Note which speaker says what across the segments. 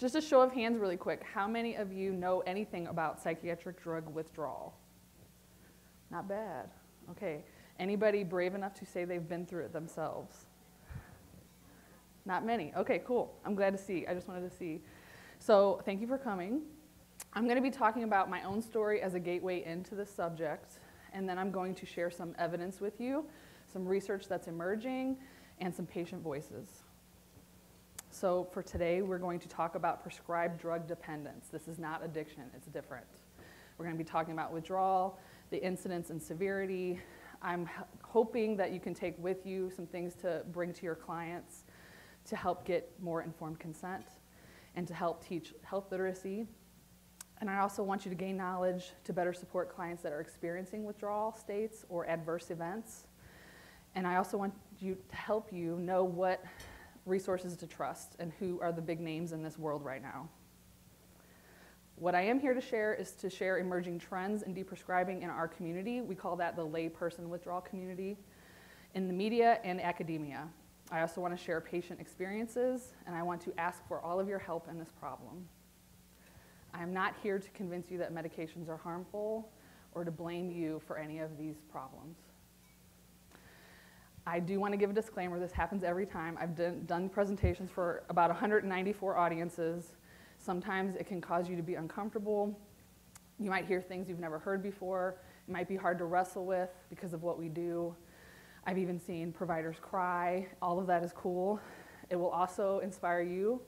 Speaker 1: Just a show of hands really quick. How many of you know anything about psychiatric drug withdrawal? Not bad. Okay. Anybody brave enough to say they've been through it themselves? Not many. Okay, cool. I'm glad to see. I just wanted to see. So thank you for coming. I'm going to be talking about my own story as a gateway into this subject, and then I'm going to share some evidence with you, some research that's emerging, and some patient voices. So for today, we're going to talk about prescribed drug dependence. This is not addiction, it's different. We're going to be talking about withdrawal, the incidence and severity. I'm hoping that you can take with you some things to bring to your clients to help get more informed consent and to help teach health literacy. And I also want you to gain knowledge to better support clients that are experiencing withdrawal states or adverse events. And I also want to help you know what resources to trust and who are the big names in this world right now. What I am here to share is to share emerging trends in deprescribing in our community. We call that the layperson withdrawal community, in the media and academia. I also want to share patient experiences, and I want to ask for all of your help in this problem. I am not here to convince you that medications are harmful or to blame you for any of these problems. I do want to give a disclaimer. This happens every time. I've done presentations for about 194 audiences. Sometimes it can cause you to be uncomfortable. You might hear things you've never heard before. It might be hard to wrestle with because of what we do. I've even seen providers cry. All of that is cool. It will also inspire you.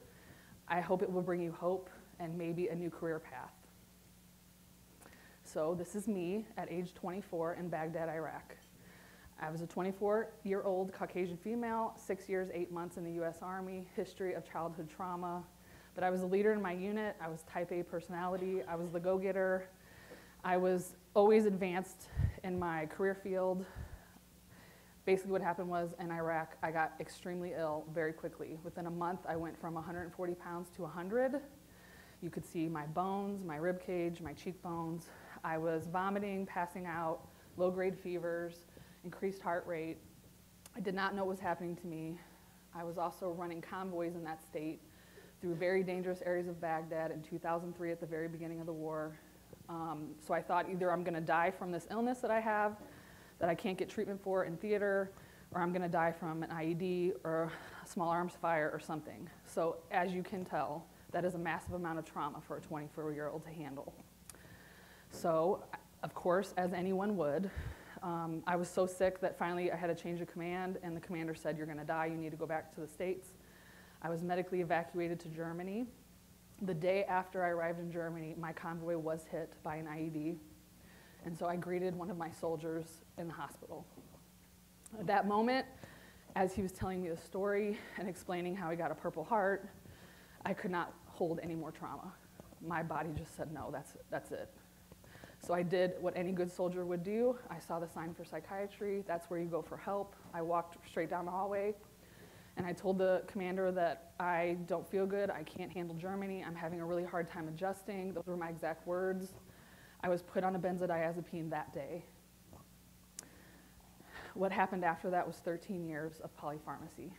Speaker 1: I hope it will bring you hope and maybe a new career path. So this is me at age 24 in Baghdad, Iraq. I was a 24-year-old Caucasian female, 6 years, 8 months in the US Army, history of childhood trauma. But I was a leader in my unit. I was type A personality. I was the go-getter. I was always advanced in my career field. Basically what happened was in Iraq, I got extremely ill very quickly. Within a month, I went from 140 pounds to 100. You could see my bones, my rib cage, my cheekbones. I was vomiting, passing out, low-grade fevers, increased heart rate. I did not know what was happening to me. I was also running convoys in that state through very dangerous areas of Baghdad in 2003 at the very beginning of the war. So I thought either I'm going to die from this illness that I have, that I can't get treatment for in theater, or I'm going to die from an IED or a small arms fire or something. So as you can tell, that is a massive amount of trauma for a 24-year-old to handle. So, of course, as anyone would, I was so sick that finally I had a change of command, and the commander said, "You're going to die, you need to go back to the States." I was medically evacuated to Germany. The day after I arrived in Germany, my convoy was hit by an IED, and so I greeted one of my soldiers in the hospital. At that moment, as he was telling me the story and explaining how he got a Purple Heart, I could not hold any more trauma. My body just said, no, that's it. So I did what any good soldier would do. I saw the sign for psychiatry. That's where you go for help. I walked straight down the hallway, and I told the commander that I don't feel good. I can't handle Germany. I'm having a really hard time adjusting. Those were my exact words. I was put on a benzodiazepine that day. What happened after that was 13 years of polypharmacy.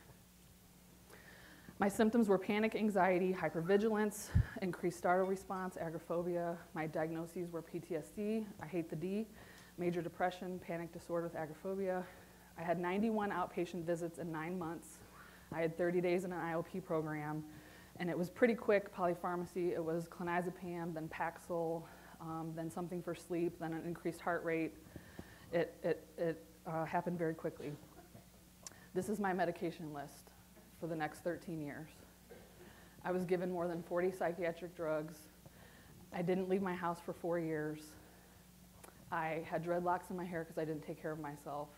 Speaker 1: My symptoms were panic, anxiety, hypervigilance, increased startle response, agoraphobia. My diagnoses were PTSD, I hate the D, major depression, panic disorder with agoraphobia. I had 91 outpatient visits in 9 months. I had 30 days in an IOP program, and it was pretty quick polypharmacy. It was clonazepam, then Paxil, then something for sleep, then an increased heart rate. It happened very quickly. This is my medication list for the next 13 years. I was given more than 40 psychiatric drugs. I didn't leave my house for 4 years. I had dreadlocks in my hair because I didn't take care of myself.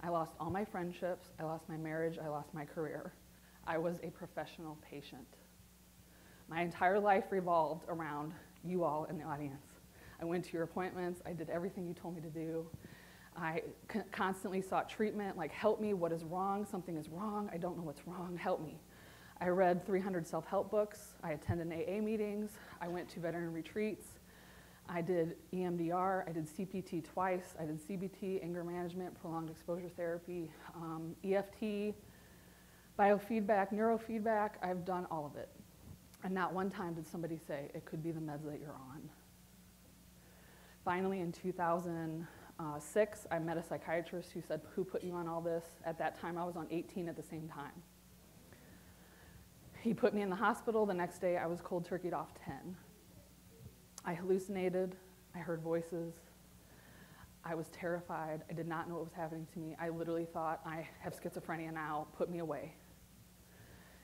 Speaker 1: I lost all my friendships. I lost my marriage. I lost my career. I was a professional patient. My entire life revolved around you all in the audience. I went to your appointments. I did everything you told me to do. I constantly sought treatment, like, help me, what is wrong? Something is wrong, I don't know what's wrong, help me. I read 300 self-help books, I attended AA meetings, I went to veteran retreats, I did EMDR, I did CPT twice, I did CBT, anger management, prolonged exposure therapy, EFT, biofeedback, neurofeedback, I've done all of it. And not one time did somebody say, it could be the meds that you're on. Finally, in 2006, I met a psychiatrist who said, who put you on all this? At that time, I was on 18 at the same time. He put me in the hospital. The next day, I was cold turkeyed off 10. I hallucinated. I heard voices. I was terrified. I did not know what was happening to me. I literally thought, I have schizophrenia now. Put me away.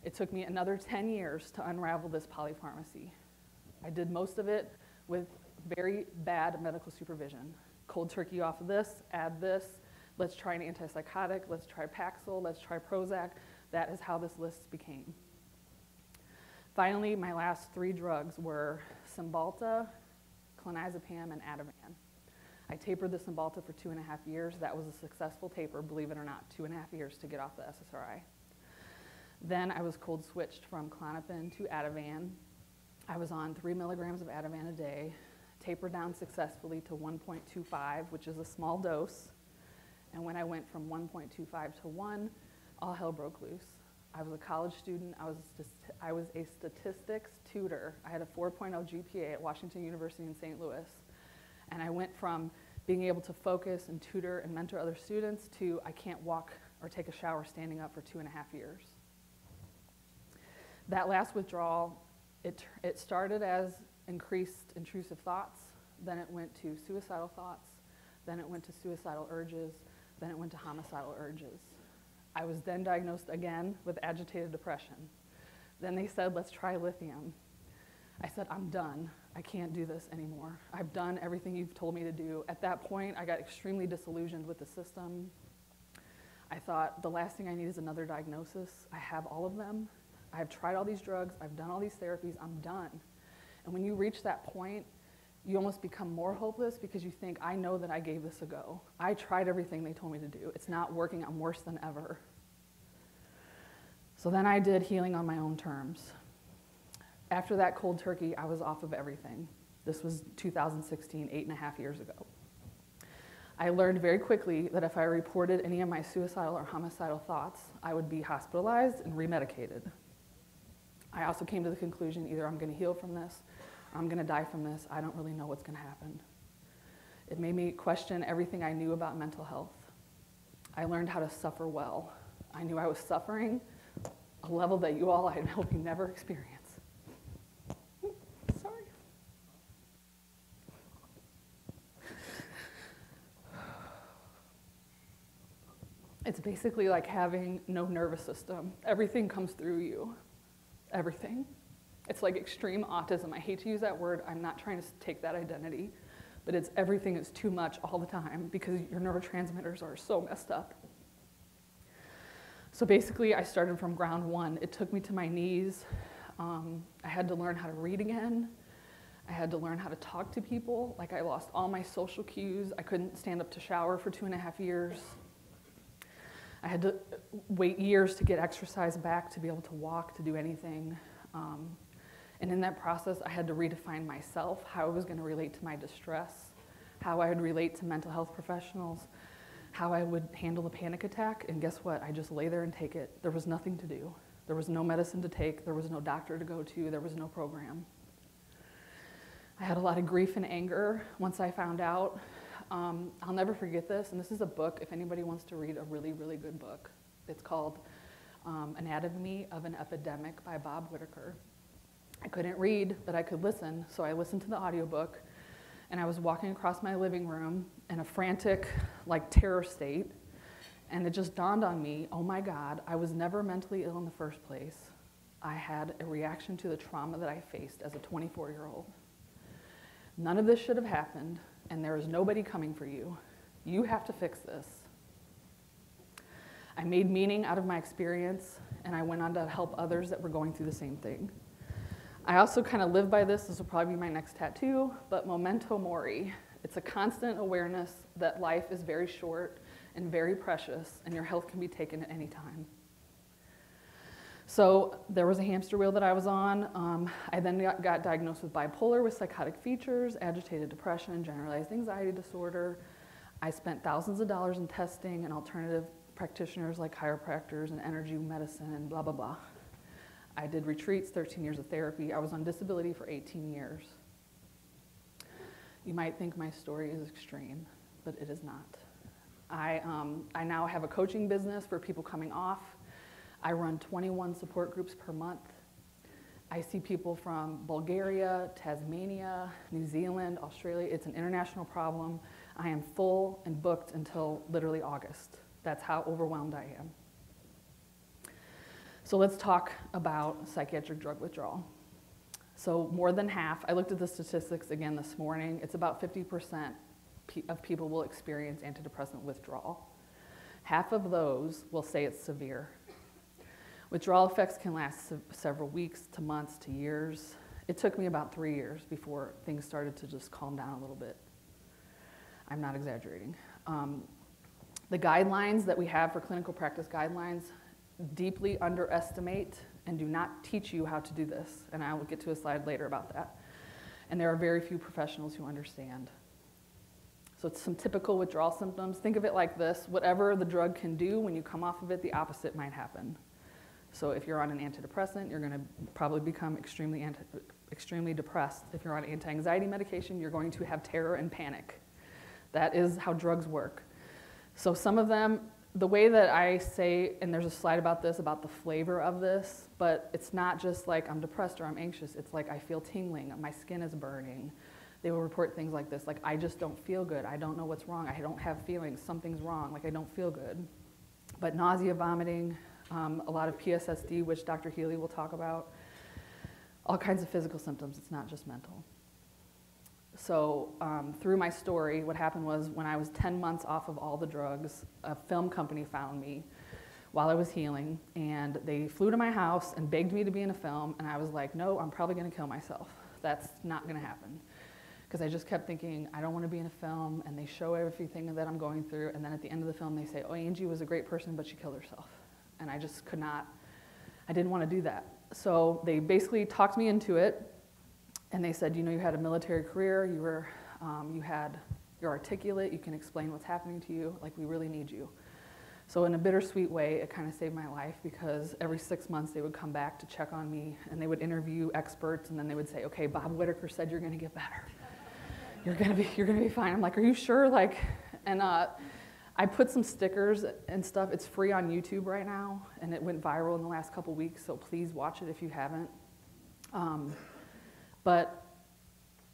Speaker 1: It took me another 10 years to unravel this polypharmacy. I did most of it with very bad medical supervision. Cold turkey off of this, add this, let's try an antipsychotic, let's try Paxil, let's try Prozac. That is how this list became. Finally, my last 3 drugs were Cymbalta, clonazepam, and Ativan. I tapered the Cymbalta for 2.5 years. That was a successful taper, believe it or not, 2.5 years to get off the SSRI. Then I was cold switched from Klonopin to Ativan. I was on 3 milligrams of Ativan a day, tapered down successfully to 1.25, which is a small dose. And when I went from 1.25 to 1, all hell broke loose. I was a college student. I was a statistics tutor. I had a 4.0 GPA at Washington University in St. Louis. And I went from being able to focus and tutor and mentor other students to I can't walk or take a shower standing up for 2.5 years. That last withdrawal, it started as increased intrusive thoughts, then it went to suicidal thoughts, then it went to suicidal urges, then it went to homicidal urges. I was then diagnosed again with agitated depression. Then they said, let's try lithium. I said, I'm done. I can't do this anymore. I've done everything you've told me to do. At that point, I got extremely disillusioned with the system. I thought, the last thing I need is another diagnosis. I have all of them. I've tried all these drugs. I've done all these therapies. I'm done. And when you reach that point, you almost become more hopeless because you think, I know that I gave this a go. I tried everything they told me to do. It's not working. I'm worse than ever. So then I did healing on my own terms. After that cold turkey, I was off of everything. This was 2016, 8.5 years ago. I learned very quickly that if I reported any of my suicidal or homicidal thoughts, I would be hospitalized and remedicated. I also came to the conclusion, either I'm going to heal from this, or I'm going to die from this. I don't really know what's going to happen. It made me question everything I knew about mental health. I learned how to suffer well. I knew I was suffering a level that you all, I hope you never experience. Sorry. It's basically like having no nervous system. Everything comes through you. Everything. It's like extreme autism. I hate to use that word. I'm not trying to take that identity, but it's everything is too much all the time because your neurotransmitters are so messed up. So basically, I started from ground one. It took me to my knees. I had to learn how to read again. I had to learn how to talk to people. Like, I lost all my social cues. I couldn't stand up to shower for 2.5 years. I had to wait years to get exercise back, to be able to walk, to do anything. And in that process, I had to redefine myself, how I was going to relate to my distress, how I would relate to mental health professionals, how I would handle a panic attack. And guess what? I just lay there and take it. There was nothing to do. There was no medicine to take. There was no doctor to go to. There was no program. I had a lot of grief and anger once I found out. I'll never forget this, and this is a book, if anybody wants to read a really, really good book. It's called Anatomy of an Epidemic by Bob Whitaker. I couldn't read, but I could listen, so I listened to the audiobook, and I was walking across my living room in a frantic, like, terror state, and it just dawned on me, oh my God, I was never mentally ill in the first place. I had a reaction to the trauma that I faced as a 24-year-old. None of this should have happened, and there is nobody coming for you. You have to fix this. I made meaning out of my experience, and I went on to help others that were going through the same thing. I also kind of live by this. This will probably be my next tattoo, but memento mori. It's a constant awareness that life is very short and very precious, and your health can be taken at any time. So there was a hamster wheel that I was on. I then got diagnosed with bipolar with psychotic features, agitated depression, generalized anxiety disorder. I spent thousands of dollars in testing and alternative practitioners like chiropractors and energy medicine and blah, blah, blah. I did retreats, 13 years of therapy. I was on disability for 18 years. You might think my story is extreme, but it is not. I now have a coaching business for people coming off. I run 21 support groups per month. I see people from Bulgaria, Tasmania, New Zealand, Australia. It's an international problem. I am full and booked until literally August. That's how overwhelmed I am. So let's talk about psychiatric drug withdrawal. So more than half, I looked at the statistics again this morning, it's about 50% of people will experience antidepressant withdrawal. Half of those will say it's severe. Withdrawal effects can last several weeks to months to years. It took me about 3 years before things started to just calm down a little bit. I'm not exaggerating. The guidelines that we have for clinical practice guidelines deeply underestimate and do not teach you how to do this. And I will get to a slide later about that. And there are very few professionals who understand. So it's some typical withdrawal symptoms. Think of it like this. Whatever the drug can do, when you come off of it, the opposite might happen. So if you're on an antidepressant, you're going to probably become extremely depressed. If you're on anti-anxiety medication, you're going to have terror and panic. That is how drugs work. So some of them, the way that I say, and there's a slide about this, about the flavor of this, but it's not just like I'm depressed or I'm anxious. It's like I feel tingling, my skin is burning. They will report things like this, like I just don't feel good. I don't know what's wrong. I don't have feelings. Something's wrong. Like I don't feel good. But nausea, vomiting, a lot of PSSD, which Dr. Healy will talk about, all kinds of physical symptoms. It's not just mental. So through my story, what happened was when I was 10 months off of all the drugs, a film company found me while I was healing, and they flew to my house and begged me to be in a film, and I was like, no, I'm probably going to kill myself. That's not going to happen. Because I just kept thinking, I don't want to be in a film, and they show everything that I'm going through, and then at the end of the film they say, oh, Angie was a great person, but she killed herself. And I just could not, I didn't want to do that. So they basically talked me into it. And they said, you know, you had a military career, you're articulate, you can explain what's happening to you, like we really need you. So in a bittersweet way, it kind of saved my life because every 6 months they would come back to check on me and they would interview experts and then they would say, okay, Bob Whitaker said you're gonna get better. You're gonna be fine. I'm like, are you sure? Like, and I put some stickers and stuff. It's free on YouTube right now and it went viral in the last couple weeks, so please watch it if you haven't. But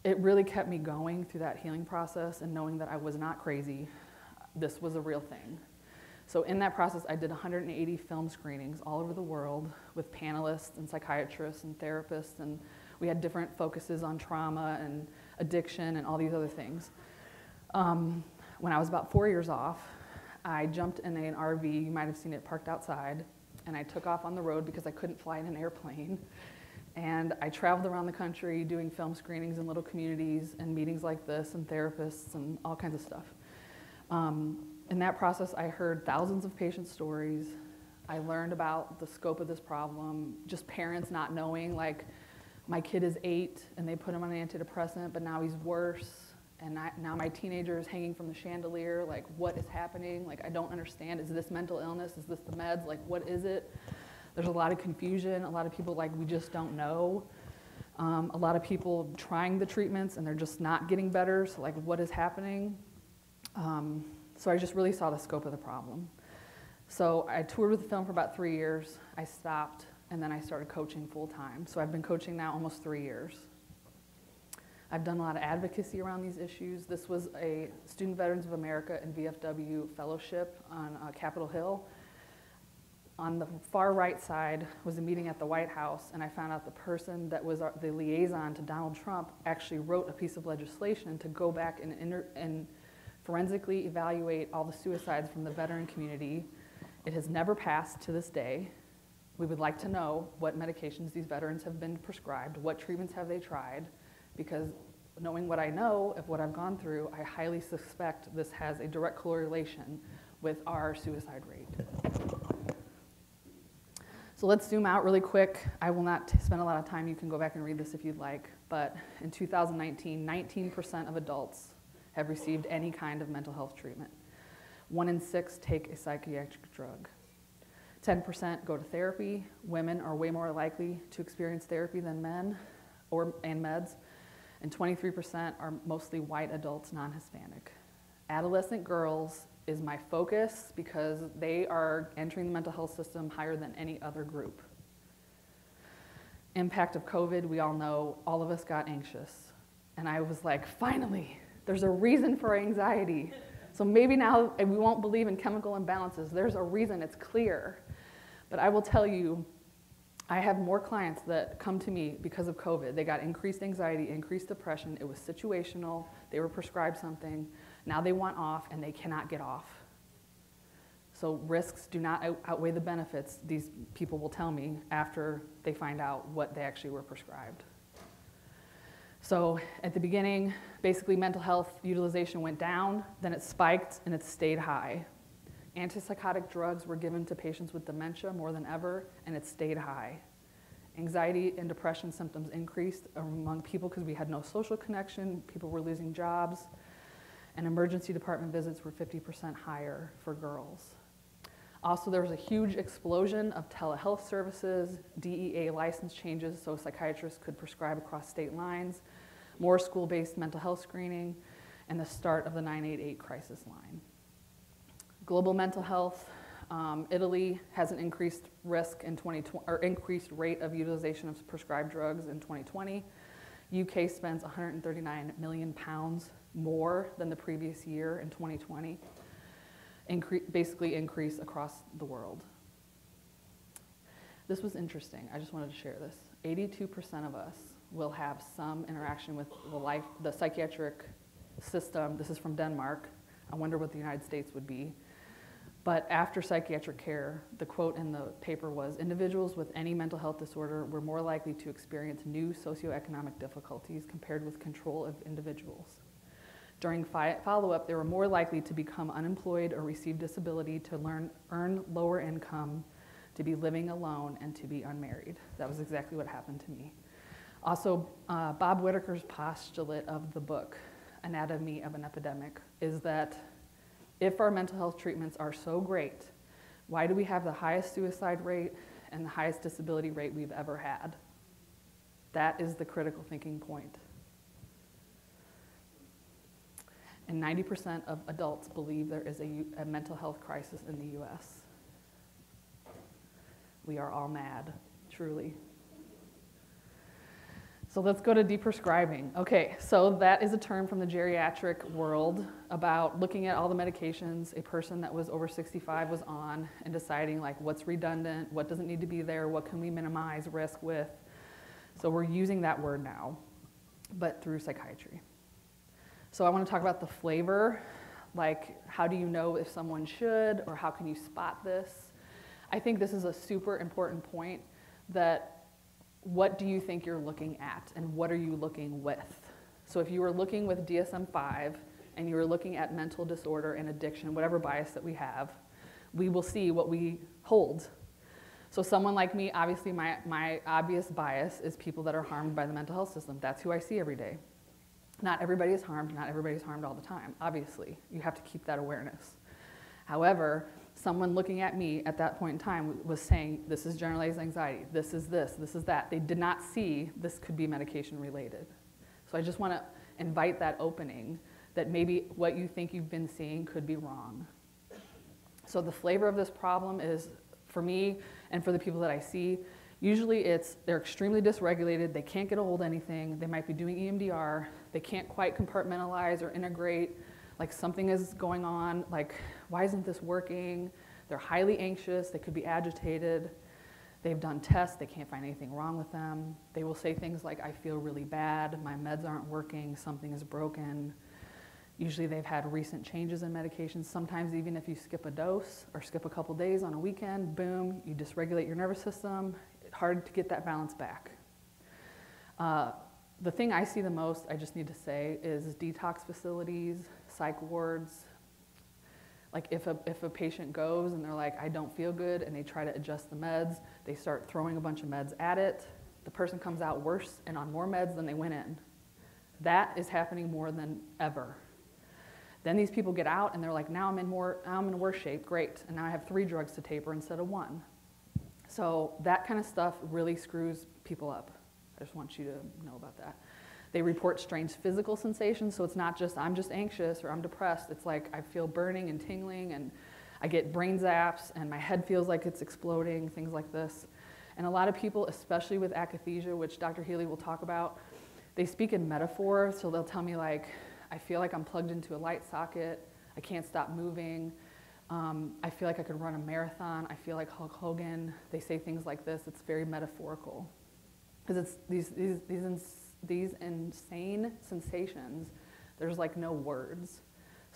Speaker 1: it really kept me going through that healing process and knowing that I was not crazy. This was a real thing. So in that process, I did 180 film screenings all over the world with panelists and psychiatrists and therapists, and we had different focuses on trauma and addiction and all these other things. When I was about 4 years off, I jumped in an RV, you might have seen it parked outside, and I took off on the road because I couldn't fly in an airplane. And I traveled around the country doing film screenings in little communities and meetings like this and therapists and all kinds of stuff. In that process, I heard thousands of patient stories. I learned about the scope of this problem, just parents not knowing, like, my kid is 8 and they put him on an antidepressant, but now he's worse. And now my teenager is hanging from the chandelier. Like, what is happening? Like, I don't understand. Is this mental illness? Is this the meds? Like, what is it? There's a lot of confusion, a lot of people like, we just don't know. A lot of people trying the treatments and they're just not getting better, so like, what is happening? So I just really saw the scope of the problem. So I toured with the film for about 3 years, I stopped, and then I started coaching full time. So I've been coaching now almost 3 years. I've done a lot of advocacy around these issues. This was a Student Veterans of America and VFW fellowship on Capitol Hill. On the far right side was a meeting at the White House, and I found out the person that was the liaison to Donald Trump actually wrote a piece of legislation to go back and forensically evaluate all the suicides from the veteran community. It has never passed to this day. We would like to know what medications these veterans have been prescribed, what treatments have they tried, because knowing what I know of what I've gone through, I highly suspect this has a direct correlation with our suicide rate. So let's zoom out really quick. I will not spend a lot of time. You can go back and read this if you'd like. But in 2019, 19% of adults have received any kind of mental health treatment. 1 in 6 take a psychiatric drug. 10% go to therapy. Women are way more likely to experience therapy than men and meds. And 23% are mostly white adults, non-Hispanic. Adolescent girls is my focus because they are entering the mental health system higher than any other group. Impact of COVID, we all know, all of us got anxious. And I was like, finally, there's a reason for anxiety. So maybe now we won't believe in chemical imbalances. There's a reason, it's clear. But I will tell you, I have more clients that come to me because of COVID. They got increased anxiety, increased depression. It was situational. They were prescribed something. Now they want off and they cannot get off. So risks do not outweigh the benefits, these people will tell me after they find out what they actually were prescribed. So at the beginning, basically mental health utilization went down, then it spiked and it stayed high. Antipsychotic drugs were given to patients with dementia more than ever, and it stayed high. Anxiety and depression symptoms increased among people because we had no social connection, people were losing jobs, and emergency department visits were 50% higher for girls. Also, there was a huge explosion of telehealth services, DEA license changes so psychiatrists could prescribe across state lines, more school-based mental health screening, and the start of the 988 crisis line. Global mental health, Italy has an increased risk in 2020, or increased rate of utilization of prescribed drugs in 2020. UK spends £139 million more than the previous year in 2020. Basically increase across the world. This was interesting. I just wanted to share this. 82% of us will have some interaction with the psychiatric system. This is from Denmark. I wonder what the United States would be. But after psychiatric care, the quote in the paper was, individuals with any mental health disorder were more likely to experience new socioeconomic difficulties compared with control of individuals. During follow-up, they were more likely to become unemployed or receive disability, to earn lower income, to be living alone, and to be unmarried. That was exactly what happened to me. Also, Bob Whitaker's postulate of the book, Anatomy of an Epidemic, is that if our mental health treatments are so great, why do we have the highest suicide rate and the highest disability rate we've ever had? That is the critical thinking point. And 90% of adults believe there is a mental health crisis in the US. We are all mad, truly. So let's go to deprescribing. Okay, so that is a term from the geriatric world about looking at all the medications a person that was over 65 was on and deciding like what's redundant, what doesn't need to be there, what can we minimize risk with. So we're using that word now, but through psychiatry. So I want to talk about the flavor, like how do you know if someone should, or how can you spot this? I think this is a super important point, that what do you think you're looking at and what are you looking with? So if you were looking with DSM-5 and you were looking at mental disorder and addiction, whatever bias that we have, we will see what we hold. So someone like me, obviously my obvious bias is people that are harmed by the mental health system. That's who I see every day. Not everybody is harmed, not everybody's harmed all the time, obviously. You have to keep that awareness. However, someone looking at me at that point in time was saying, this is generalized anxiety, this is that. They did not see this could be medication related. So I just want to invite that opening, that maybe what you think you've been seeing could be wrong. So the flavor of this problem is, for me and for the people that I see, usually they're extremely dysregulated, they can't get a hold of anything, they might be doing EMDR, they can't quite compartmentalize or integrate, like something is going on, like why isn't this working? They're highly anxious, they could be agitated, they've done tests, they can't find anything wrong with them. They will say things like, I feel really bad, my meds aren't working, something is broken. Usually they've had recent changes in medications. Sometimes even if you skip a dose or skip a couple days on a weekend, boom, you dysregulate your nervous system. Hard to get that balance back. The thing I see the most, I just need to say, is detox facilities, psych wards. Like if a patient goes and they're like, I don't feel good, and they try to adjust the meds, they start throwing a bunch of meds at it. The person comes out worse and on more meds than they went in. That is happening more than ever. Then these people get out and they're like, now I'm in worse shape, great. And now I have 3 drugs to taper instead of 1. So that kind of stuff really screws people up. I just want you to know about that. They report strange physical sensations, so it's not just I'm just anxious or I'm depressed. It's like I feel burning and tingling, and I get brain zaps, and my head feels like it's exploding, things like this. And a lot of people, especially with akathisia, which Dr. Healy will talk about, they speak in metaphor, so they'll tell me like, I feel like I'm plugged into a light socket, I can't stop moving, I feel like I could run a marathon, I feel like Hulk Hogan. They say things like this. It's very metaphorical. Because it's these insane sensations, there's like no words.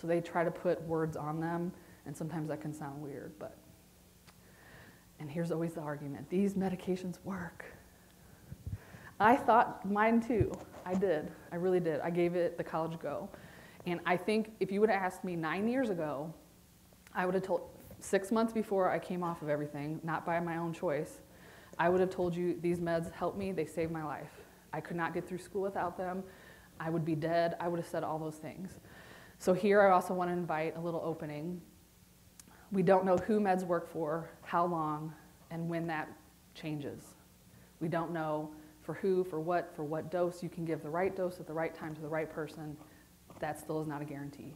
Speaker 1: So they try to put words on them, and sometimes that can sound weird, but. And here's always the argument, these medications work. I thought mine too. I did, I really did. I gave it the college go. And I think if you would have asked me 9 years ago, I would have told, 6 months before I came off of everything, not by my own choice, I would have told you these meds helped me, they saved my life. I could not get through school without them. I would be dead. I would have said all those things. So here I also want to invite a little opening. We don't know who meds work for, how long, and when that changes. We don't know for who, for what dose. You can give the right dose at the right time to the right person. That still is not a guarantee.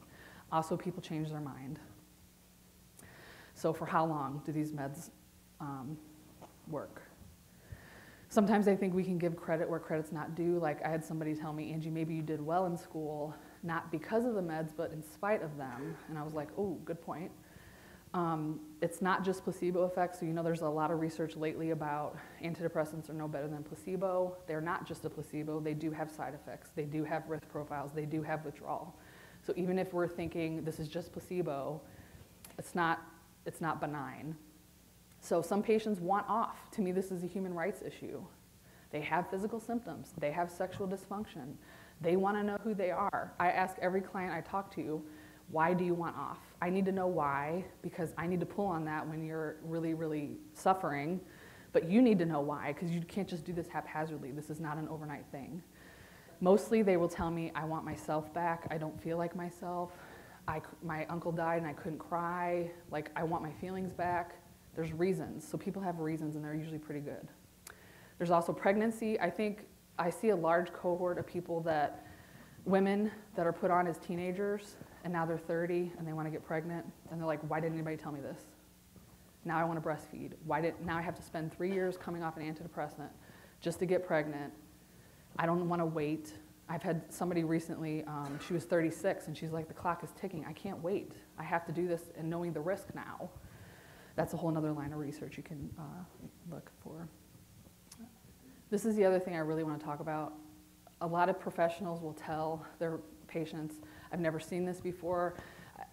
Speaker 1: Also, people change their mind. So for how long do these meds work? Sometimes I think we can give credit where credit's not due. Like I had somebody tell me, Angie, maybe you did well in school, not because of the meds, but in spite of them. And I was like, oh, good point. It's not just placebo effects. So you know there's a lot of research lately about antidepressants are no better than placebo. They're not just a placebo. They do have side effects. They do have risk profiles. They do have withdrawal. So even if we're thinking this is just placebo, it's not benign. So some patients want off. To me, this is a human rights issue. They have physical symptoms. They have sexual dysfunction. They want to know who they are. I ask every client I talk to, why do you want off? I need to know why, because I need to pull on that when you're really, really suffering. But you need to know why, because you can't just do this haphazardly. This is not an overnight thing. Mostly they will tell me, I want myself back. I don't feel like myself. My uncle died and I couldn't cry. Like, I want my feelings back. There's reasons. So people have reasons, and they're usually pretty good. There's also pregnancy. I think I see a large cohort of people women that are put on as teenagers, and now they're 30 and they want to get pregnant, and they're like, why didn't anybody tell me this? Now I want to breastfeed. Now I have to spend 3 years coming off an antidepressant just to get pregnant. I don't want to wait. I've had somebody recently, she was 36, and she's like, the clock is ticking. I can't wait. I have to do this, and knowing the risk now. That's a whole other line of research you can look for. This is the other thing I really want to talk about. A lot of professionals will tell their patients, I've never seen this before.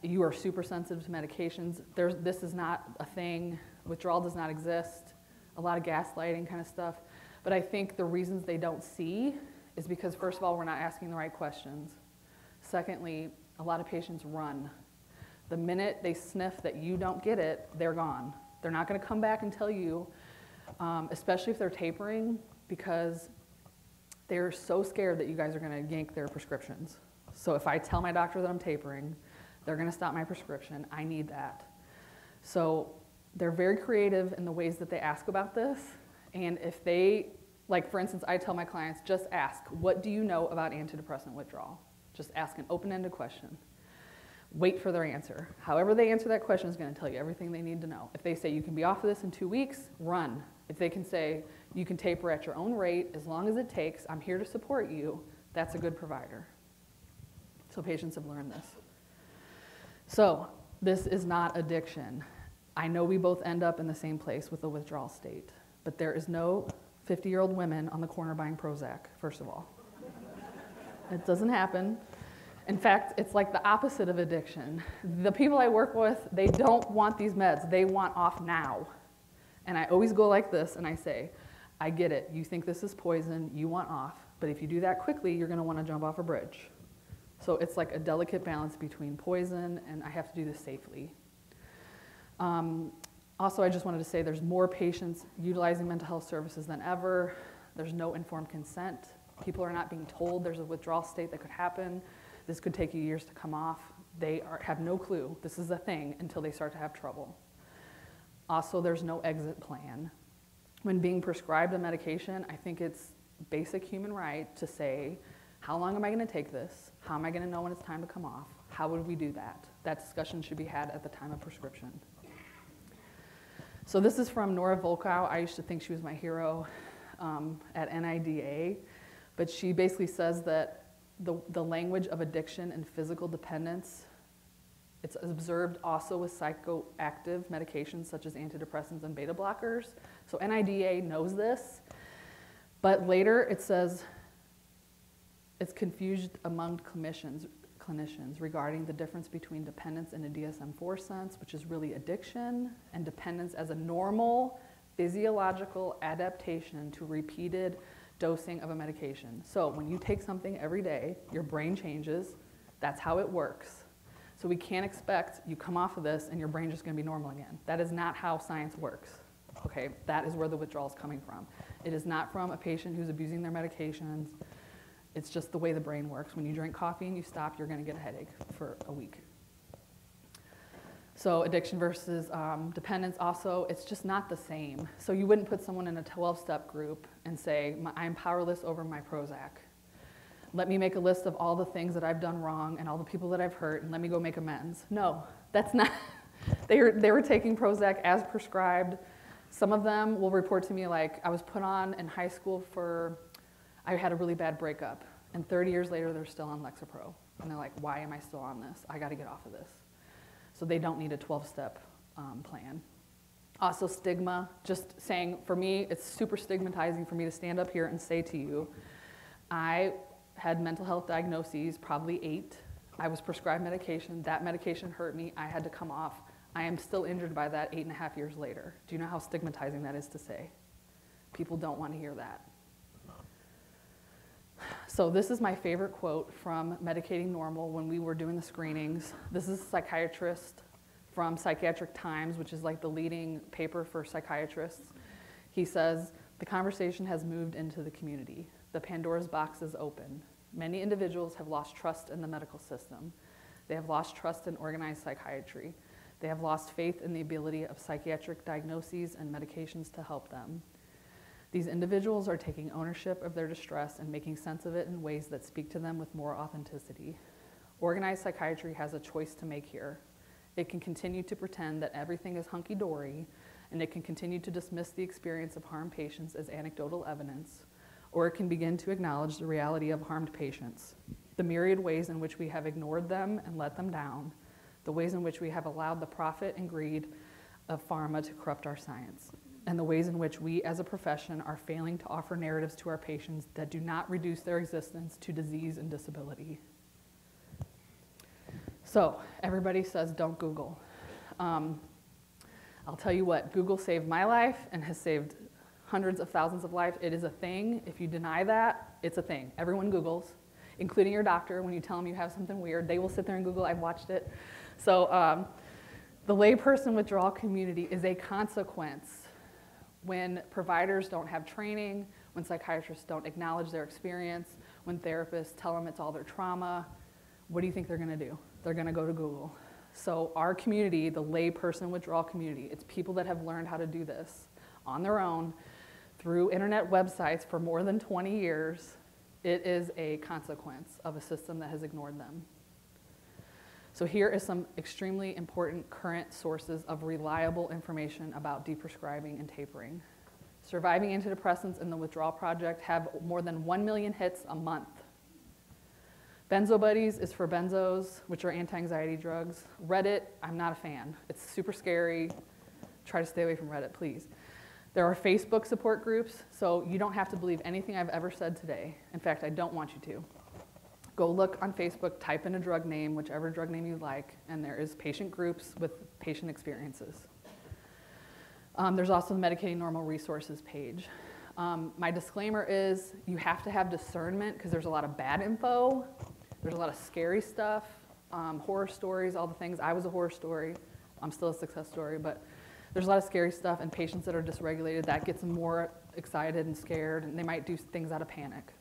Speaker 1: You are super sensitive to medications. This is not a thing. Withdrawal does not exist. A lot of gaslighting kind of stuff. But I think the reasons they don't see is because, first of all, we're not asking the right questions. Secondly, a lot of patients run. The minute they sniff that you don't get it, they're gone. They're not going to come back and tell you, especially if they're tapering, because they're so scared that you guys are going to yank their prescriptions. So if I tell my doctor that I'm tapering, they're going to stop my prescription. I need that. So they're very creative in the ways that they ask about this. And if they, like for instance, I tell my clients, just ask, what do you know about antidepressant withdrawal? Just ask an open-ended question. Wait for their answer. However they answer that question is going to tell you everything they need to know. If they say you can be off of this in 2 weeks, run. If they can say you can taper at your own rate as long as it takes, I'm here to support you, that's a good provider. So patients have learned this. So this is not addiction. I know we both end up in the same place with the withdrawal state, but there is no 50-year-old women on the corner buying Prozac, first of all. It doesn't happen. In fact, it's like the opposite of addiction. The people I work with, they don't want these meds. They want off now. And I always go like this, and I say, I get it. You think this is poison. You want off. But if you do that quickly, you're going to want to jump off a bridge. So it's like a delicate balance between poison, and I have to do this safely. Also, I just wanted to say there's more patients utilizing mental health services than ever. There's no informed consent. People are not being told there's a withdrawal state that could happen. This could take you years to come off. They have no clue this is a thing until they start to have trouble. Also, there's no exit plan. when being prescribed a medication, I think it's basic human right to say, how long am I going to take this? How am I going to know when it's time to come off? How would we do that? That discussion should be had at the time of prescription. So this is from Nora Volkow. I used to think she was my hero at NIDA, but she basically says that the language of addiction and physical dependence, it's observed also with psychoactive medications such as antidepressants and beta blockers. So NIDA knows this, but later it says it's confused among clinicians regarding the difference between dependence in a DSM-4 sense, which is really addiction, and dependence as a normal physiological adaptation to repeated dosing of a medication. So when you take something every day, your brain changes. That's how it works. So we can't expect you come off of this and your brain's just going to be normal again. That is not how science works. Okay, that is where the withdrawal is coming from. It is not from a patient who's abusing their medications. It's just the way the brain works. When you drink coffee and you stop, you're going to get a headache for a week. So addiction versus dependence also, it's just not the same. So you wouldn't put someone in a 12-step group and say, I'm powerless over my Prozac. Let me make a list of all the things that I've done wrong and all the people that I've hurt, and let me go make amends. No, that's not. They were taking Prozac as prescribed. Some of them will report to me like, I was put on in high school I had a really bad breakup, and 30 years later they're still on Lexapro. And they're like, why am I still on this? I got to get off of this. So they don't need a 12-step plan. Also stigma, just saying, for me, it's super stigmatizing for me to stand up here and say to you, I had mental health diagnoses, probably 8. I was prescribed medication. That medication hurt me. I had to come off. I am still injured by that 8.5 years later. Do you know how stigmatizing that is to say? People don't want to hear that. So this is my favorite quote from Medicating Normal when we were doing the screenings. This is a psychiatrist from Psychiatric Times, which is like the leading paper for psychiatrists. He says, the conversation has moved into the community. The Pandora's box is open. Many individuals have lost trust in the medical system. They have lost trust in organized psychiatry. They have lost faith in the ability of psychiatric diagnoses and medications to help them. These individuals are taking ownership of their distress and making sense of it in ways that speak to them with more authenticity. Organized psychiatry has a choice to make here. It can continue to pretend that everything is hunky-dory, and it can continue to dismiss the experience of harmed patients as anecdotal evidence, or it can begin to acknowledge the reality of harmed patients, the myriad ways in which we have ignored them and let them down, the ways in which we have allowed the profit and greed of pharma to corrupt our science, and the ways in which we as a profession are failing to offer narratives to our patients that do not reduce their existence to disease and disability. So everybody says don't Google. I'll tell you what, Google saved my life and has saved hundreds of thousands of lives. It is a thing. If you deny that, it's a thing. Everyone Googles, including your doctor. When you tell them you have something weird, they will sit there and Google. I've watched it. So the layperson withdrawal community is a consequence when providers don't have training, when psychiatrists don't acknowledge their experience, when therapists tell them it's all their trauma. What do you think they're going to do? They're going to go to Google. So our community, the layperson withdrawal community, it's people that have learned how to do this on their own through internet websites for more than 20 years. It is a consequence of a system that has ignored them. So here is some extremely important current sources of reliable information about deprescribing and tapering. Surviving antidepressants in the Withdrawal Project have more than 1 million hits a month. Benzo Buddies is for benzos, which are anti-anxiety drugs. Reddit, I'm not a fan. It's super scary. Try to stay away from Reddit, please. There are Facebook support groups, so you don't have to believe anything I've ever said today. In fact, I don't want you to. Go look on Facebook, type in a drug name, whichever drug name you like, and there is patient groups with patient experiences. There's also the Medicating Normal resources page. My disclaimer is you have to have discernment because there's a lot of bad info. There's a lot of scary stuff, horror stories, all the things. I was a horror story. I'm still a success story, but there's a lot of scary stuff, and patients that are dysregulated, that gets them more excited and scared, and they might do things out of panic.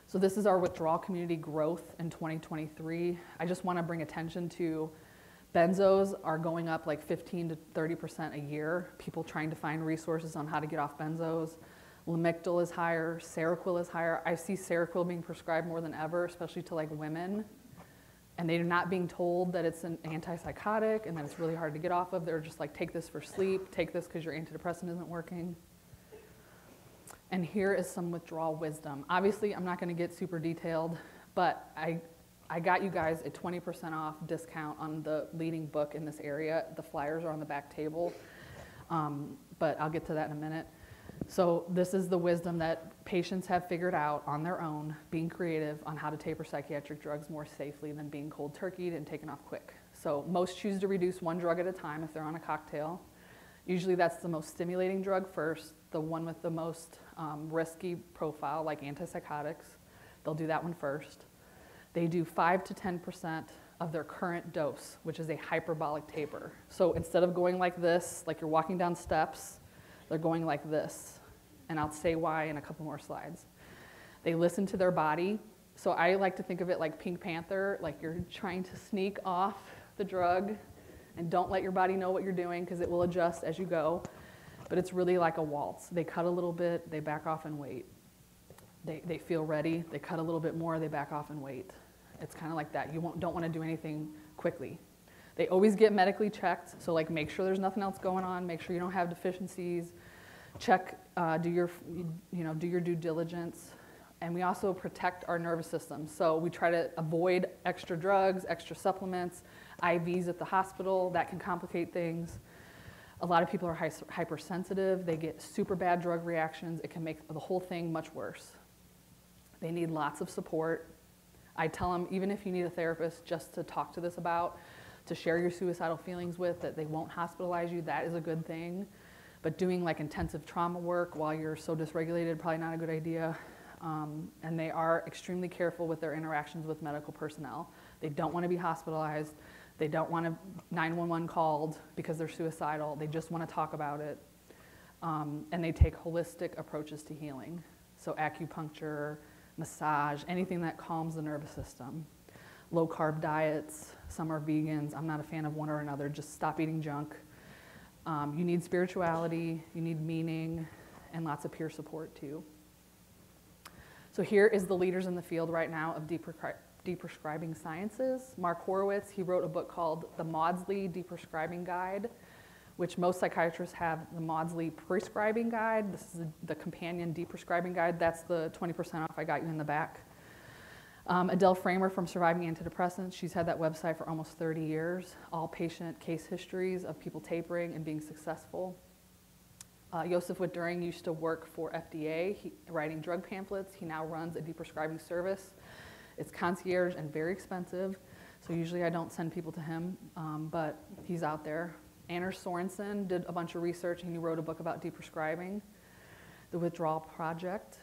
Speaker 1: So this is our withdrawal community growth in 2023. I just want to bring attention to Benzos are going up like 15 to 30% a year. People trying to find resources on how to get off benzos. Lamictal is higher, Seroquel is higher. I see Seroquel being prescribed more than ever, especially to like women. And they're not being told that it's an antipsychotic and that it's really hard to get off of. They're just like, take this for sleep, take this because your antidepressant isn't working. And here is some withdrawal wisdom. Obviously, I'm not going to get super detailed, but I got you guys a 20% off discount on the leading book in this area. The flyers are on the back table, but I'll get to that in a minute. So this is the wisdom that patients have figured out on their own, being creative on how to taper psychiatric drugs more safely than being cold turkeyed and taken off quick. So most choose to reduce one drug at a time if they're on a cocktail. Usually that's the most stimulating drug first, the one with the most risky profile, like antipsychotics. They'll do that one first. They do 5 to 10% of their current dose, which is a hyperbolic taper. So instead of going like this, like you're walking down steps, they're going like this. And I'll say why in a couple more slides. They listen to their body. So I like to think of it like Pink Panther, like you're trying to sneak off the drug and don't let your body know what you're doing because it will adjust as you go. But it's really like a waltz. They cut a little bit, they back off and wait. They feel ready, they cut a little bit more, they back off and wait. It's kind of like that. You don't want to do anything quickly. They always get medically checked, so like make sure there's nothing else going on, make sure you don't have deficiencies, check, do your due diligence, and we also protect our nervous system. So we try to avoid extra drugs, extra supplements, IVs at the hospital. That can complicate things. A lot of people are hypersensitive. They get super bad drug reactions. It can make the whole thing much worse. They need lots of support. I tell them, even if you need a therapist just to talk to this about, to share your suicidal feelings with, that they won't hospitalize you, that is a good thing. But doing like intensive trauma work while you're so dysregulated, probably not a good idea. And they are extremely careful with their interactions with medical personnel. They don't want to be hospitalized. They don't want 911 called because they're suicidal. They just want to talk about it. And they take holistic approaches to healing. So acupuncture, massage, anything that calms the nervous system. Low carb diets, some are vegans. I'm not a fan of one or another, just stop eating junk. You need spirituality, you need meaning, and lots of peer support too. So here is the leaders in the field right now of deprescribing sciences. Mark Horowitz, he wrote a book called The Maudsley Deprescribing Guide, which most psychiatrists have the Maudsley Prescribing Guide. This is the companion deprescribing guide. That's the 20% off I got you in the back. Adele Framer from Surviving Antidepressants, she's had that website for almost 30 years. All patient case histories of people tapering and being successful. Joseph Witt-During used to work for FDA, writing drug pamphlets. He now runs a deprescribing service. It's concierge and very expensive, so usually I don't send people to him, but he's out there. Anders Sorensen did a bunch of research and he wrote a book about deprescribing, The Withdrawal Project.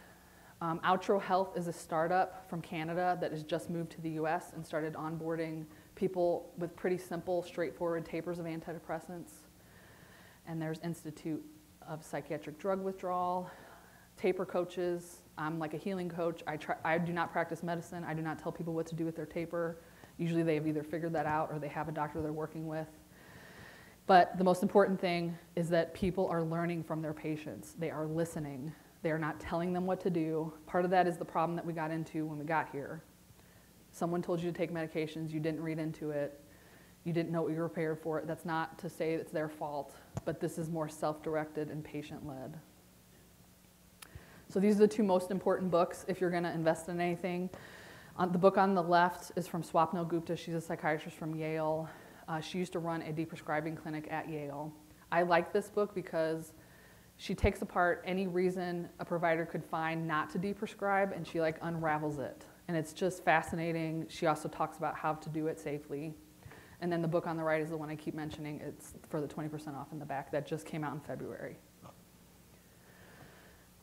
Speaker 1: Outro Health is a startup from Canada that has just moved to the US and started onboarding people with pretty simple, straightforward tapers of antidepressants. And there's Institute of Psychiatric Drug Withdrawal, taper coaches. I'm like a healing coach. I do not practice medicine. I do not tell people what to do with their taper. Usually they have either figured that out or they have a doctor they're working with. But the most important thing is that people are learning from their patients. They are listening. They are not telling them what to do. Part of that is the problem that we got into when we got here. Someone told you to take medications, you didn't read into it, you didn't know what you were prepared for. That's not to say it's their fault, but this is more self-directed and patient-led. So these are the two most important books if you're gonna invest in anything. The book on the left is from Swapnil Gupta. She's a psychiatrist from Yale. She used to run a deprescribing clinic at Yale. I like this book because she takes apart any reason a provider could find not to deprescribe and she like unravels it. And it's just fascinating. She also talks about how to do it safely. And then the book on the right is the one I keep mentioning. It's for the 20% off in the back. That just came out in February.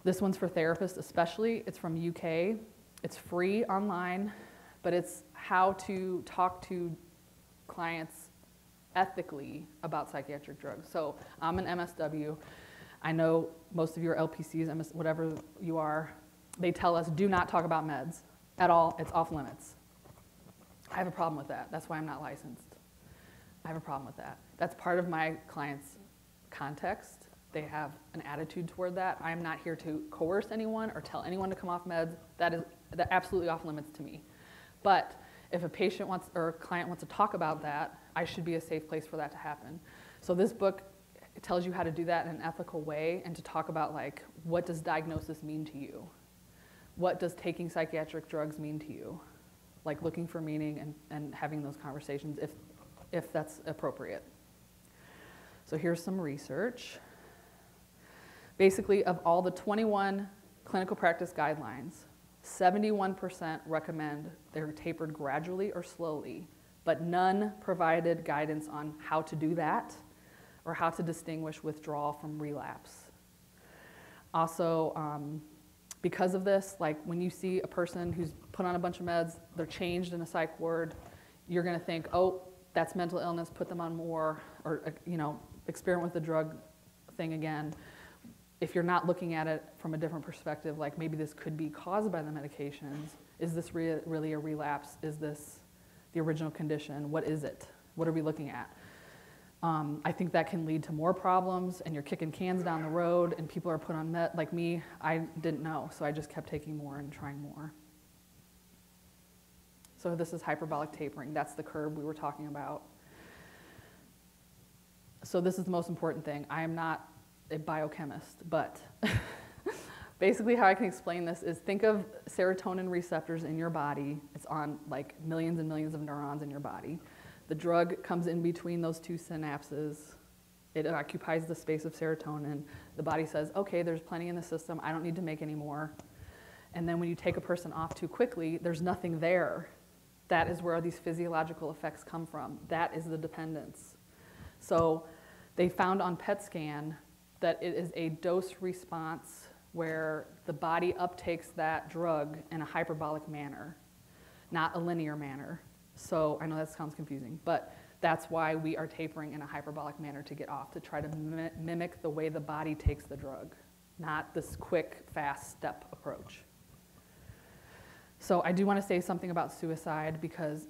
Speaker 1: This one's for therapists especially. It's from UK. It's free online, but it's how to talk to clients ethically about psychiatric drugs. So I'm an MSW. I know most of you are LPCs, whatever you are. They tell us do not talk about meds at all. It's off limits. I have a problem with that. That's why I'm not licensed. I have a problem with that. That's part of my client's context. They have an attitude toward that. I am not here to coerce anyone or tell anyone to come off meds. That absolutely off limits to me. But if a patient wants or a client wants to talk about that, I should be a safe place for that to happen. So this book tells you how to do that in an ethical way and to talk about, like, what does diagnosis mean to you? What does taking psychiatric drugs mean to you? Like looking for meaning and having those conversations if that's appropriate. So here's some research. Basically, of all the 21 clinical practice guidelines, 71% recommend they're tapered gradually or slowly, but none provided guidance on how to do that or how to distinguish withdrawal from relapse. Also, because of this, like when you see a person who's put on a bunch of meds, they're changed in a psych ward, you're gonna think, oh, that's mental illness, put them on more, or experiment with the drug thing again. If you're not looking at it from a different perspective, like maybe this could be caused by the medications, is this really a relapse? Is this the original condition? What is it? What are we looking at? I think that can lead to more problems, and you're kicking cans down the road, and people are put on med. Like me, I didn't know, so I just kept taking more and trying more. So this is hyperbolic tapering. That's the curve we were talking about. So this is the most important thing. I am not a biochemist, but basically how I can explain this is think of serotonin receptors in your body. It's on like millions and millions of neurons in your body. The drug comes in between those two synapses. It occupies the space of serotonin. The body says, okay, there's plenty in the system. I don't need to make any more. And then when you take a person off too quickly, there's nothing there. That is where these physiological effects come from. That is the dependence. So they found on PET scan that it is a dose response where the body uptakes that drug in a hyperbolic manner, not a linear manner. So I know that sounds confusing, but that's why we are tapering in a hyperbolic manner to get off, to try to mimic the way the body takes the drug, not this quick, fast step approach. So I do want to say something about suicide because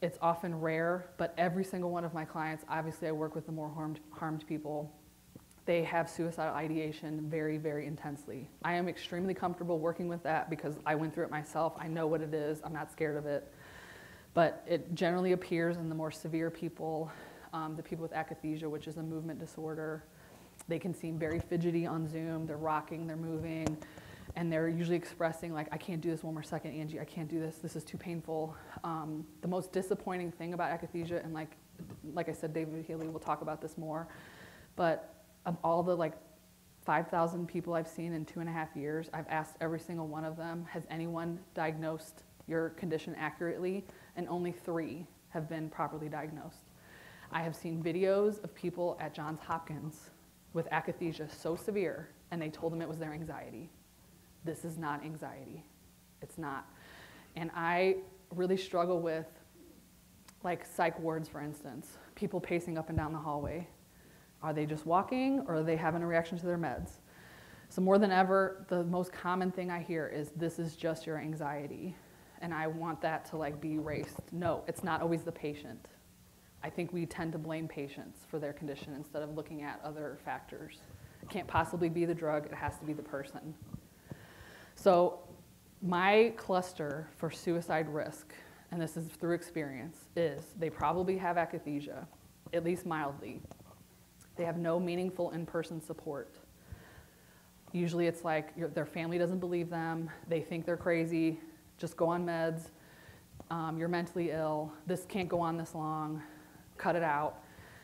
Speaker 1: it's often rare, but every single one of my clients, obviously I work with the more harmed people, they have suicidal ideation very, very intensely. I am extremely comfortable working with that because I went through it myself. I know what it is. I'm not scared of it. But it generally appears in the more severe people, the people with akathisia, which is a movement disorder. They can seem very fidgety on Zoom. They're rocking, they're moving, and they're usually expressing like, I can't do this one more second, Angie. I can't do this. This is too painful. The most disappointing thing about akathisia, and like I said, David Healy will talk about this more, but of all the like 5,000 people I've seen in 2.5 years, I've asked every single one of them, has anyone diagnosed your condition accurately? And only 3 have been properly diagnosed. I have seen videos of people at Johns Hopkins with akathisia so severe, and they told them it was their anxiety. This is not anxiety. It's not. And I really struggle with, like psych wards, for instance, people pacing up and down the hallway. Are they just walking, or are they having a reaction to their meds? So more than ever, the most common thing I hear is, this is just your anxiety. And I want that to like be erased. No, it's not always the patient. I think we tend to blame patients for their condition instead of looking at other factors. It can't possibly be the drug, it has to be the person. So my cluster for suicide risk, and this is through experience, is they probably have akathisia, at least mildly. They have no meaningful in-person support. Usually it's like their family doesn't believe them, they think they're crazy, just go on meds, you're mentally ill, this can't go on this long, cut it out.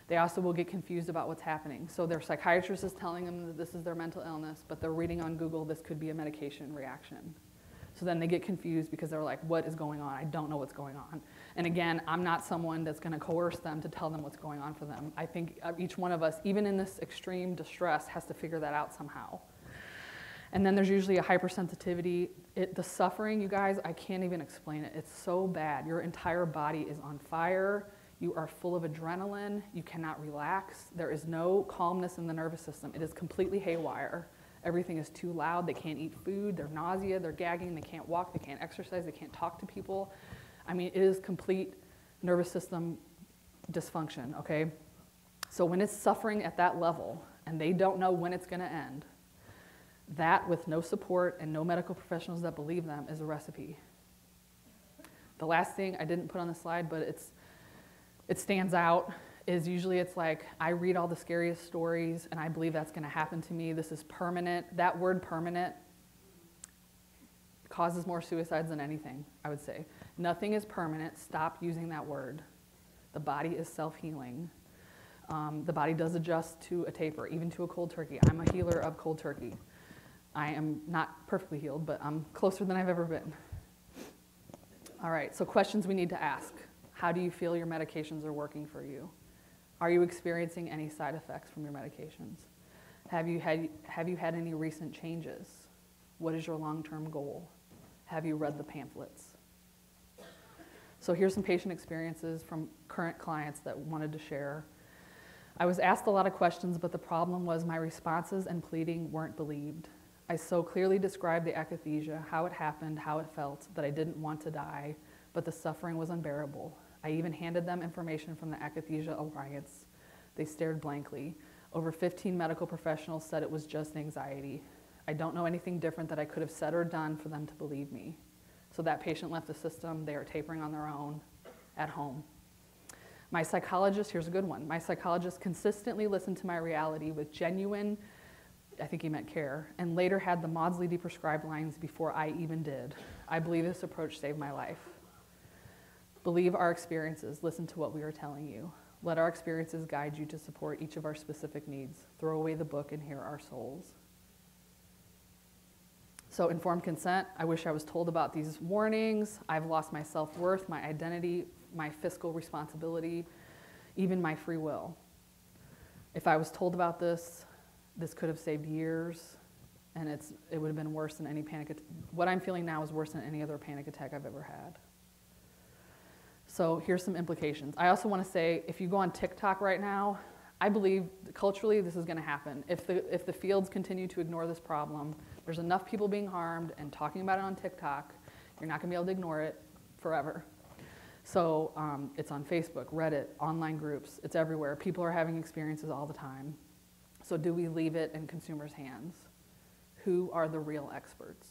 Speaker 1: They also will get confused about what's happening. So their psychiatrist is telling them that this is their mental illness, but they're reading on Google this could be a medication reaction. So then they get confused because they're like, what is going on? I don't know what's going on. And again, I'm not someone that's gonna coerce them to tell them what's going on for them. I think each one of us, even in this extreme distress, has to figure that out somehow. And then there's usually a hypersensitivity. The suffering, you guys, I can't even explain it. It's so bad. Your entire body is on fire. You are full of adrenaline. You cannot relax. There is no calmness in the nervous system. It is completely haywire. Everything is too loud. They can't eat food. They're nausea. They're gagging. They can't walk. They can't exercise. They can't talk to people. I mean, it is complete nervous system dysfunction, okay? So when it's suffering at that level and they don't know when it's gonna end, that with no support and no medical professionals that believe them is a recipe. The last thing I didn't put on the slide, but it stands out, is usually it's like, I read all the scariest stories and I believe that's gonna happen to me. This is permanent. That word permanent causes more suicides than anything, I would say. Nothing is permanent. Stop using that word. The body is self-healing. The body does adjust to a taper, even to a cold turkey. I'm a healer of cold turkey. I am not perfectly healed, but I'm closer than I've ever been. All right, so questions we need to ask. How do you feel your medications are working for you? Are you experiencing any side effects from your medications? Have you had any recent changes? What is your long-term goal? Have you read the pamphlets? So here's some patient experiences from current clients that wanted to share. I was asked a lot of questions, but the problem was my responses and pleading weren't believed. I so clearly described the akathisia, how it happened, how it felt, that I didn't want to die, but the suffering was unbearable. I even handed them information from the Akathisia Alliance. They stared blankly. Over 15 medical professionals said it was just anxiety. I don't know anything different that I could have said or done for them to believe me. So that patient left the system. They are tapering on their own at home. My psychologist, here's a good one. My psychologist consistently listened to my reality with genuine, I think he meant care, and later had the Maudsley deprescribed lines before I even did. I believe this approach saved my life. Believe our experiences. Listen to what we are telling you. Let our experiences guide you to support each of our specific needs. Throw away the book and hear our souls. So informed consent, I wish I was told about these warnings. I've lost my self-worth, my identity, my fiscal responsibility, even my free will. If I was told about this, this could have saved years, and it would have been worse than any panic attack. What I'm feeling now is worse than any other panic attack I've ever had. So here's some implications. I also want to say, if you go on TikTok right now, I believe culturally this is going to happen. If the fields continue to ignore this problem, there's enough people being harmed and talking about it on TikTok, you're not going to be able to ignore it forever. So it's on Facebook, Reddit, online groups, it's everywhere. People are having experiences all the time. So do we leave it in consumers' hands? Who are the real experts?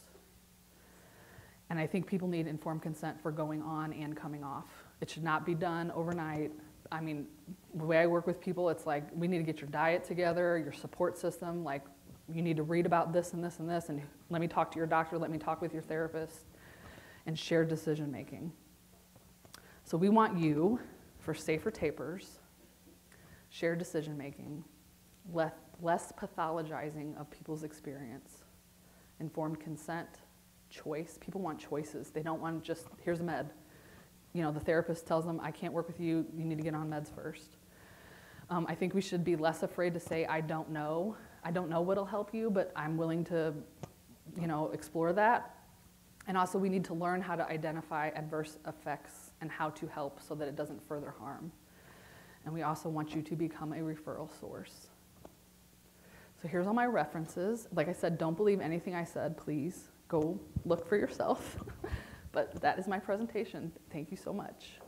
Speaker 1: And I think people need informed consent for going on and coming off. It should not be done overnight. I mean, the way I work with people, it's like, we need to get your diet together, your support system, like, you need to read about this and this and this, and let me talk to your doctor, let me talk with your therapist, and shared decision making. So we want you, for safer tapers, shared decision making, less pathologizing of people's experience, informed consent, choice. People want choices. They don't want just, here's a med. You know, the therapist tells them, I can't work with you, you need to get on meds first. I think we should be less afraid to say, I don't know. I don't know what'll help you, but I'm willing to, you know, explore that. And also we need to learn how to identify adverse effects and how to help so that it doesn't further harm. And we also want you to become a referral source. So here's all my references. Like I said, don't believe anything I said, please. Go look for yourself. But that is my presentation. Thank you so much.